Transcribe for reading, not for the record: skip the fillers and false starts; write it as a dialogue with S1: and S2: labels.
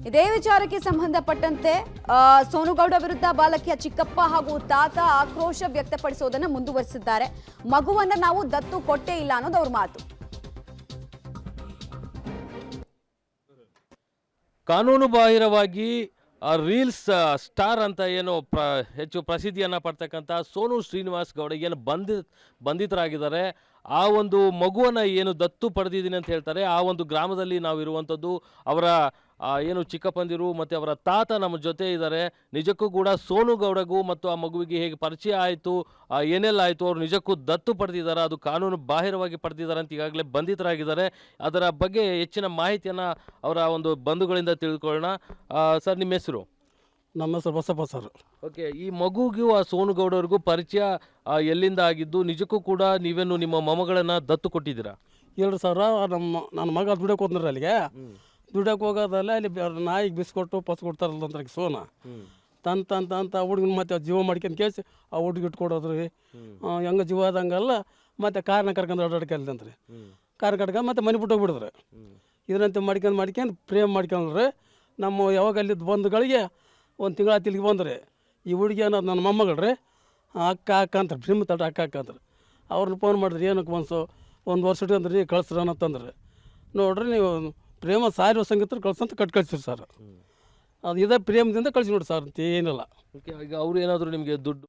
S1: ಇದೇ ವಿಚಾರಕ್ಕೆ ಸಂಬಂಧಪಟ್ಟಂತೆ ಸೋನುಗೌಡ ವಿರುದ್ಧ ಬಾಲಕಿಯ ಚಿಕ್ಕಪ್ಪ ಹಾಗೂ ತಾತ ಆಕ್ರೋಶ ವ್ಯಕ್ತಪಡಿಸುವುದನ್ನು ಮುಂದುವರಿಸಿದ್ದಾರೆ. ಮಗುವನ್ನ ನಾವು ದತ್ತು ಕೊಟ್ಟೇ ಇಲ್ಲ ಅನ್ನೋದು ಅವ್ರ ಮಾತು.
S2: ಕಾನೂನು ಬಾಹಿರವಾಗಿ ರೀಲ್ಸ್ ಸ್ಟಾರ್ ಅಂತ ಏನು ಹೆಚ್ಚು ಪ್ರಸಿದ್ಧಿಯನ್ನು ಪಡ್ತಕ್ಕಂಥ ಸೋನು ಶ್ರೀನಿವಾಸ್ ಗೌಡ ಏನು ಬಂಧಿತರಾಗಿದ್ದಾರೆ. ಆ ಒಂದು ಮಗುವನ್ನು ಏನು ದತ್ತು ಪಡೆದಿದ್ದೀನಿ ಅಂತ ಹೇಳ್ತಾರೆ. ಆ ಒಂದು ಗ್ರಾಮದಲ್ಲಿ ನಾವು ಇರುವಂಥದ್ದು. ಅವರ ಏನು ಚಿಕ್ಕಪ್ಪಂದಿರು ಮತ್ತು ಅವರ ತಾತ ನಮ್ಮ ಜೊತೆ ಇದ್ದಾರೆ. ನಿಜಕ್ಕೂ ಕೂಡ ಸೋನು ಗೌಡಗೂ ಮತ್ತು ಆ ಮಗುವಿಗೆ ಹೇಗೆ ಪರಿಚಯ ಆಯಿತು, ಏನೆಲ್ಲ ಆಯಿತು, ಅವರು ನಿಜಕ್ಕೂ ದತ್ತು ಪಡೆದಿದ್ದಾರೆ, ಅದು ಕಾನೂನು ಬಾಹಿರವಾಗಿ ಪಡೆದಿದ್ದಾರೆ ಅಂತ ಈಗಾಗಲೇ ಬಂಧಿತರಾಗಿದ್ದಾರೆ. ಅದರ ಬಗ್ಗೆ ಹೆಚ್ಚಿನ ಮಾಹಿತಿಯನ್ನು ಅವರ ಒಂದು ಬಂಧುಗಳಿಂದ ತಿಳಿದುಕೊಳ್ಳೋಣ. ಸರ್, ನಿಮ್ಮ ಹೆಸರು?
S3: ನಮ್ಮ ಹೆಸರು ಬಸಪ್ಪ ಸರ್.
S2: ಓಕೆ, ಈ ಮಗುಗೂ ಆ ಸೋನು ಗೌಡವ್ರಿಗೂ ಪರಿಚಯ ಎಲ್ಲಿಂದ ಆಗಿದ್ದು? ನಿಜಕ್ಕೂ ಕೂಡ ನೀವೇನು ನಿಮ್ಮ ಮೊಮ್ಮಗಳನ್ನು ದತ್ತು ಕೊಟ್ಟಿದ್ದೀರಾ?
S3: 2000 ನನ್ನ ಮಗ ದುಡಿಯೋಕೆ ಹೋದ್ರಿ. ಅಲ್ಲಿಗೆ ದುಡಿಯೋಕೆ ಹೋಗೋದಲ್ಲ, ಅಲ್ಲಿ ನಾಯಿಗೆ ಬಿಸ್ಕೊಟ್ಟು ಪಸ್ ಕೊಡ್ತಾರಲ್ಲ ಅಂತ ಸೋನ ತಂತ ಹುಡುಗನ ಮತ್ತೆ ಜೀವ ಮಾಡ್ಕೊಂಡು ಕೇಳಿಸಿ ಆ ಹುಡುಗಿ ಇಟ್ಕೊಡೋದ್ರಿ. ಹೆಂಗೆ ಜೀವ ಆದಂಗಲ್ಲ, ಮತ್ತು ಕಾರ್ನ ಕರ್ಕೊಂಡು ಅಡ್ಡಾಡ್ಕಲ್ದಂತ್ರಿ. ಕಾರ್ ಕಟ್ಕೊಂಡು ಮತ್ತೆ ಮನೆ ಬಿಟ್ಟು ಹೋಗ್ಬಿಡಿದ್ರಿ. ಇದರಂತೆ ಮಾಡ್ಕೊಂಡು ಪ್ರೇಮ್ ಮಾಡ್ಕೊಂಡ್ರಿ. ನಮ್ಮ ಯಾವಾಗ ಅಲ್ಲಿದ್ದು ಬಂಧುಗಳಿಗೆ ಒಂದು ತಿಂಗಳ ತಿಲ್ಗಿ ಬಂದ್ರಿ. ಈ ಹುಡುಗಿ ಅನ್ನೋದು ನನ್ನ ಮೊಮ್ಮಗಳ್ರಿ. ಅಕ್ಕ ಅಂತಾರೆ, ಭೀಮ್ ತಟ ಅಕ್ಕ ಅಂತಾರೆ. ಅವ್ರನ್ನ ಫೋನ್ ಮಾಡಿದ್ರಿ, ಏನಕ್ಕೆ ಮನ್ಸು ಒಂದು ವರ್ಷ ಅಂದ್ರೆ ಕಳಿಸ್ರ ಅನ್ನತ್ತಂದ್ರಿ. ನೋಡ್ರಿ, ನೀವು ಪ್ರೇಮ ಸಾರಿ ಸಂಗೀತ ಕಳ್ಸಂತ ಕಳ್ಸಿರಿ ಸರ್. ಅದು ಇದೇ ಪ್ರೇಮದಿಂದ ಕಳಿಸಿ ನೋಡಿ ಸರ್, ಅಂತ ಏನಿಲ್ಲ.
S2: ಓಕೆ, ಈಗ ಅವರು ಏನಾದರೂ ನಿಮಗೆ ದುಡ್ಡು